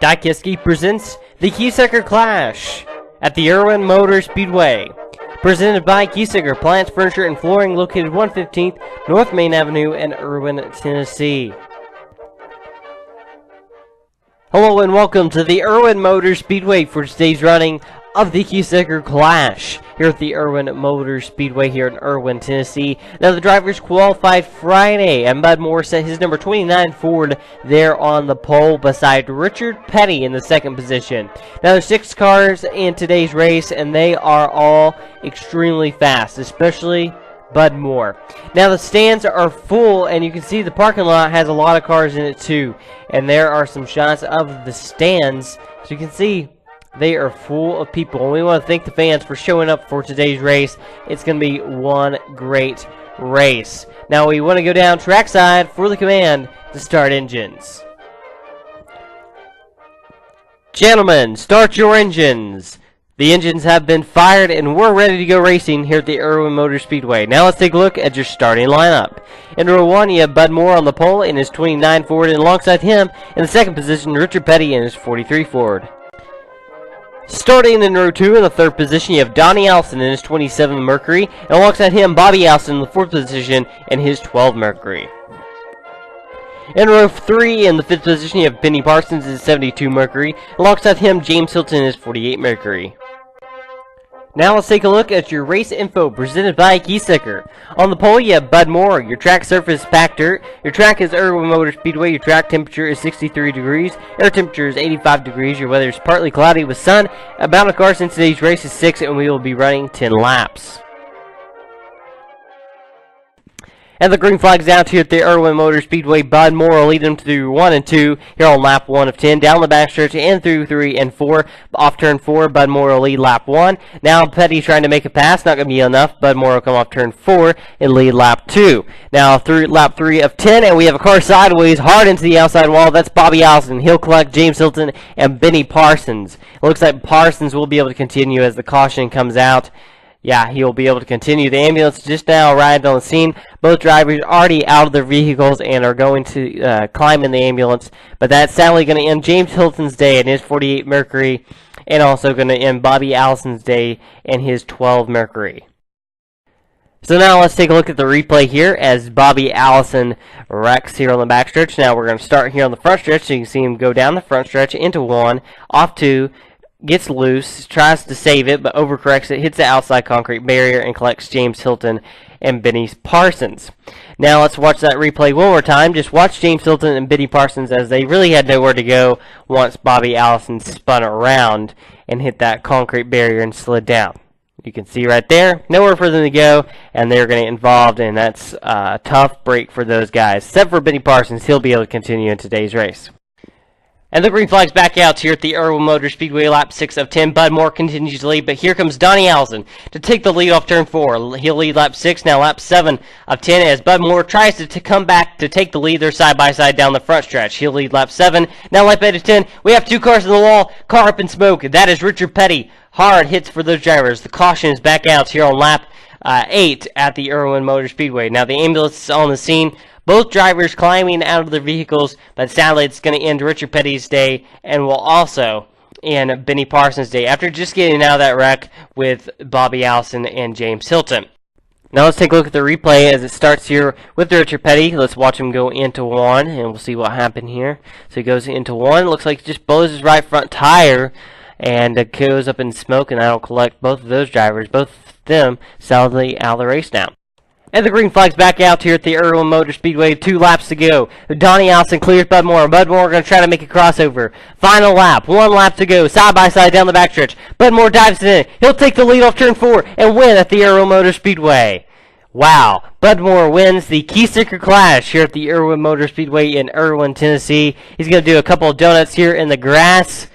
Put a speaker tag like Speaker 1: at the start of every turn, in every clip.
Speaker 1: Diecast Geek presents the Keesecker Klash at the Erwin Motor Speedway. Presented by Keesecker Plants, Furniture, and Flooring, located 115th North Main Avenue in Erwin, Tennessee. Hello and welcome to the Erwin Motor Speedway for today's running of the Keesecker Klash here at the Erwin Motor Speedway here in Erwin, Tennessee. Now the drivers qualified Friday, and Bud Moore set his number 29 Ford there on the pole beside Richard Petty in the second position. Now there's 6 cars in today's race, and they are all extremely fast, especially Bud Moore. Now the stands are full, and you can see the parking lot has a lot of cars in it too. And there are some shots of the stands, so you can see they are full of people. And we want to thank the fans for showing up for today's race. It's going to be one great race. Now we want to go down trackside for the command to start engines. Gentlemen, start your engines. The engines have been fired and we're ready to go racing here at the Erwin Motor Speedway. Now let's take a look at your starting lineup. In row 1, you have Bud Moore on the pole in his 29 Ford, and alongside him in the second position, Richard Petty in his 43 Ford. Starting in row 2, in the third position, you have Donnie Allison in his 27 Mercury, and alongside him, Bobby Allison in the fourth position in his 12 Mercury. In row 3, in the fifth position, you have Benny Parsons in his 72 Mercury, alongside him, James Hilton in his 48 Mercury. Now let's take a look at your race info presented by Keesecker. On the pole, you have Bud Moore. Your track surface is packed dirt. Your track is Erwin Motor Speedway. Your track temperature is 63 degrees. Air temperature is 85 degrees. Your weather is partly cloudy with sun. Amount of cars in today's race is 6, and we will be running 10 laps. And the green flag's out here at the Erwin Motor Speedway. Bud Moore will lead them through 1 and 2 here on lap 1 of 10. Down the backstretch and through 3 and 4. Off turn 4, Bud Moore will lead lap 1. Now Petty's trying to make a pass. Not going to be enough. Bud Moore will come off turn 4 and lead lap 2. Now through lap 3 of 10, and we have a car sideways hard into the outside wall. That's Bobby Allison. He'll collect James Hilton and Benny Parsons. It looks like Parsons will be able to continue as the caution comes out. Yeah, he'll be able to continue. The ambulance just now arrived on the scene. Both drivers are already out of their vehicles and are going to climb in the ambulance. But that's sadly going to end James Hilton's day in his 48 Mercury, and also going to end Bobby Allison's day in his 12 Mercury. So now let's take a look at the replay here as Bobby Allison wrecks here on the backstretch. Now we're going to start here on the front stretch, so you can see him go down the front stretch into 1, off 2, gets loose, tries to save it, but overcorrects it, hits the outside concrete barrier, and collects James Hilton and Benny Parsons. Now let's watch that replay one more time. Just watch James Hilton and Benny Parsons as they really had nowhere to go once Bobby Allison spun around and hit that concrete barrier and slid down. You can see right there, nowhere for them to go, and they're going to get involved, and that's a tough break for those guys. Except for Benny Parsons, he'll be able to continue in today's race. And the green flag's back out here at the Erwin Motor Speedway, lap 6 of 10. Bud Moore continues to lead, but here comes Donnie Allison to take the lead off turn 4. He'll lead lap 6, now lap 7 of 10, as Bud Moore tries to come back to take the lead. They're side by side down the front stretch. He'll lead lap 7, now lap 8 of 10. We have 2 cars in the wall, car up in smoke. That is Richard Petty. Hard hits for those drivers. The caution is back out here on lap 8 at the Erwin Motor Speedway. Now the ambulance is on the scene. Both drivers climbing out of their vehicles, but sadly it's going to end Richard Petty's day and will also end Benny Parsons' day after just getting out of that wreck with Bobby Allison and James Hilton. Now let's take a look at the replay as it starts here with Richard Petty. Let's watch him go into 1, and we'll see what happened here. So he goes into 1. Looks like he just blows his right front tire and goes up in smoke, and that'll collect both of those drivers, both of them solidly out of the race now. And the green flag's back out here at the Erwin Motor Speedway. 2 laps to go. Donnie Allison clears Bud Moore. Bud Moore going to try to make a crossover. Final lap. 1 lap to go. Side by side down the backstretch. Bud Moore dives in. He'll take the lead off turn 4 and win at the Erwin Motor Speedway. Wow. Bud Moore wins the Keesecker Klash here at the Erwin Motor Speedway in Erwin, Tennessee. He's going to do a couple of donuts here in the grass.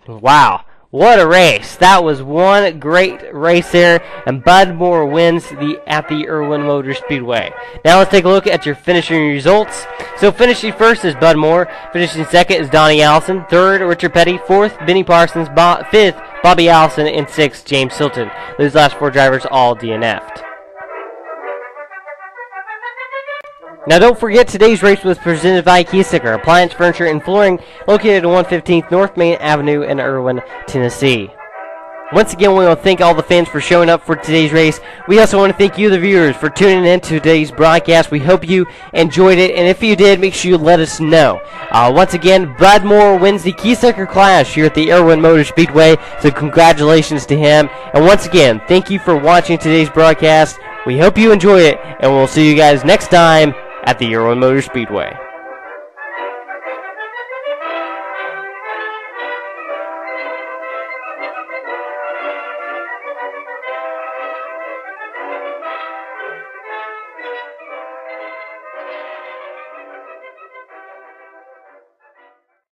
Speaker 1: Wow. What a race. That was one great race there, and Bud Moore wins at the Erwin Motor Speedway. Now let's take a look at your finishing results. So finishing first is Bud Moore. Finishing second is Donnie Allison. Third, Richard Petty. Fourth, Benny Parsons. Fifth, Bobby Allison. And sixth, James Hilton. Those last 4 drivers all DNF'd. Now don't forget, today's race was presented by Keesecker Appliance, Furniture, and Flooring, located at 115th North Main Avenue in Erwin, Tennessee. Once again, we want to thank all the fans for showing up for today's race. We also want to thank you, the viewers, for tuning in to today's broadcast. We hope you enjoyed it, and if you did, make sure you let us know. Once again, Bud Moore wins the Keesecker Klash here at the Erwin Motor Speedway, so congratulations to him. And once again, thank you for watching today's broadcast. We hope you enjoy it, and we'll see you guys next time at the Erwin Motor Speedway.